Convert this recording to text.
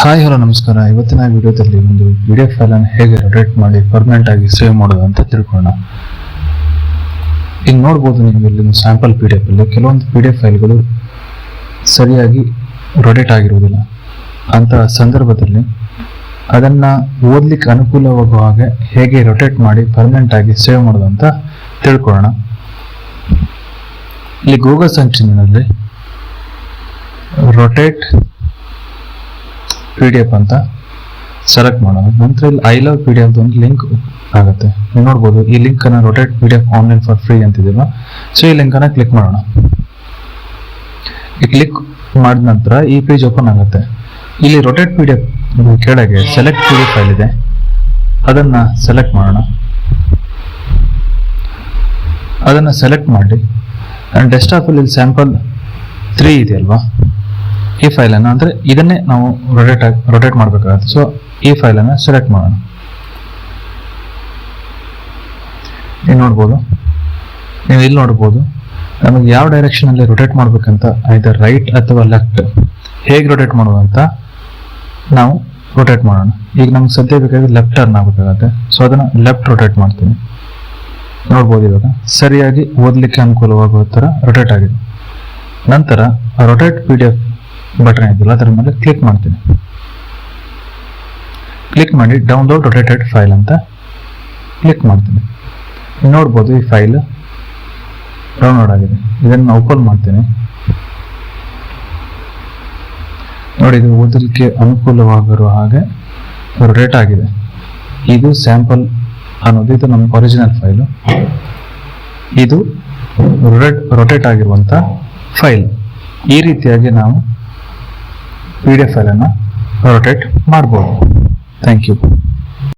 Hi hello ನಮಸ್ಕಾರ. ಇವತ್ತಿನ ವಿಡಿಯೋದಲ್ಲಿ ಒಂದು PDF ಫೈಲ್ ಅನ್ನು ಹೇಗೆ ರೊಟೇಟ್ ಮಾಡಿ ಪರ್ಮನೆಂಟ್ ಆಗಿ ಸೇವ್ ಮಾಡೋದು ಅಂತ ತಿಳ್ಕೊಳ್ಳೋಣ. ಈಗ ನೋಡ್ಬೋದು ನೀವು ಇಲ್ಲಿ ಸ್ಯಾಂಪಲ್ PDF ಅಲ್ಲಿ ಕೆಲವೊಂದು PDF ಫೈಲ್ಗಳು ಸರಿಯಾಗಿ ರೊಟೇಟ್ ಆಗಿರುವುದಿಲ್ಲ. ಅಂತ ಸಂದರ್ಭದಲ್ಲಿ ಅದನ್ನ ಓದ್ಲಿಕ್ಕೆ ಅನುಕೂಲವಾಗುವ ಹಾಗೆ ಹೇಗೆ ರೊಟೇಟ್ ಮಾಡಿ ಪರ್ಮನೆಂಟ್ ಆಗಿ ಸೇವ್ ಮಾಡೋದು ಅಂತ ತಿಳ್ಕೊಳ್ಳೋಣ. ಇಲ್ಲಿ ಗೂಗಲ್ ಸರ್ಚ್ ಇಂಜಿನಲ್ಲಿ ರೊಟೇಟ್ PDF ಅಂತ ಸೆಲೆಕ್ಟ್ ಮಾಡೋಣ. ನಂತರ ಇಲ್ಲಿ ಐ ಲವ್ PDF ಒಂದು ಲಿಂಕ್ ಆಗುತ್ತೆ. ನೀವು ನೋಡ್ಬೋದು ಈ ಲಿಂಕ್ ಅನ್ನ rotate PDF online for free ಅಂತಿದೆಯಲ್ಲ, ಸೊ ಈ ಲಿಂಕ್ ಅನ್ನ ಕ್ಲಿಕ್ ಮಾಡೋಣ. ಈ ಕ್ಲಿಕ್ ಮಾಡಿದ ನಂತರ ಈ ಪೇಜ್ ಓಪನ್ ಆಗುತ್ತೆ. ಇಲ್ಲಿ ರೊಟೇಟ್ PDF ಕೆಳಗೆ ಸೆಲೆಕ್ಟ್ PDF ಫೈಲ್ ಇದೆ, ಅದನ್ನ ಸೆಲೆಕ್ಟ್ ಮಾಡೋಣ. ಅದನ್ನ ಸೆಲೆಕ್ಟ್ ಮಾಡಿ ಡೆಸ್ಕ್ಟಾಪ್ ಅಲ್ಲಿ ಸ್ಯಾಂಪಲ್ 3 ಇದೆಯಲ್ವಾ, ಈ ಫೈಲ್ ಅನ್ನು ಅಂದ್ರೆ ಇದನ್ನೇ ನಾವು ರೊಟೇಟ್ ಮಾಡಬೇಕಾಗುತ್ತೆ. ಸೊ ಈ ಫೈಲ್ ಅನ್ನು ಸೆಲೆಕ್ಟ್ ಮಾಡೋಣ. ನೀವು ನೋಡ್ಬೋದು, ನೀವು ಇಲ್ಲಿ ನೋಡ್ಬೋದು ನಮಗೆ ಯಾವ ಡೈರೆಕ್ಷನ್ ಅಲ್ಲಿ ರೊಟೇಟ್ ಮಾಡ್ಬೇಕಂತ, ಐದರ್ ರೈಟ್ ಅಥವಾ ಲೆಫ್ಟ್, ಹೇಗೆ ರೊಟೇಟ್ ಮಾಡೋದು ಅಂತ ನಾವು ರೊಟೇಟ್ ಮಾಡೋಣ. ಈಗ ನಮ್ಗೆ ಸದ್ಯ ಬೇಕಾದ್ರೆ ಲೆಫ್ಟ್ ಟರ್ನ್ ಆಗಬೇಕಾಗತ್ತೆ. ಸೊ ಅದನ್ನ ಲೆಫ್ಟ್ ರೊಟೇಟ್ ಮಾಡ್ತೀನಿ. ನೋಡ್ಬೋದು ಇವಾಗ ಸರಿಯಾಗಿ ಓದ್ಲಿಕ್ಕೆ ಅನುಕೂಲವಾಗುವ ತರ ರೊಟೇಟ್ ಆಗಿದೆ. ನಂತರ ರೊಟೇಟ್ PDF ಬಟನ್ ಇದೆಯಲ್ಲ, ಅದರ ಮೇಲೆ ಕ್ಲಿಕ್ ಮಾಡ್ತೀನಿ. ಕ್ಲಿಕ್ ಮಾಡಿ ಡೌನ್ಲೋಡ್ ರೊಟೇಟೆಡ್ ಫೈಲ್ ಅಂತ ಕ್ಲಿಕ್ ಮಾಡ್ತೀನಿ. ನೋಡ್ಬೋದು ಈ ಫೈಲ್ ಡೌನ್ಲೋಡ್ ಆಗಿದೆ. ಇದನ್ನು ಓಪನ್ ಮಾಡ್ತೀನಿ. ನೋಡಿ, ಇದು ಓದಲಿಕ್ಕೆ ಅನುಕೂಲವಾಗಿರುವ ಹಾಗೆ ರೊಟೇಟ್ ಆಗಿದೆ. ಇದು ಸ್ಯಾಂಪಲ್ ಅನ್ನೋದು, ಇದು ನಮ್ಮ ಒರಿಜಿನಲ್ ಫೈಲು. ಇದು ರೊಟೇಟ್ ಆಗಿರುವಂತ ಫೈಲ್. ಈ ರೀತಿಯಾಗಿ ನಾವು PDF ಫೈಲ್ ಅನ್ನು ರೊಟೇಟ್ ಮಾಡಬಹುದು. Thank you.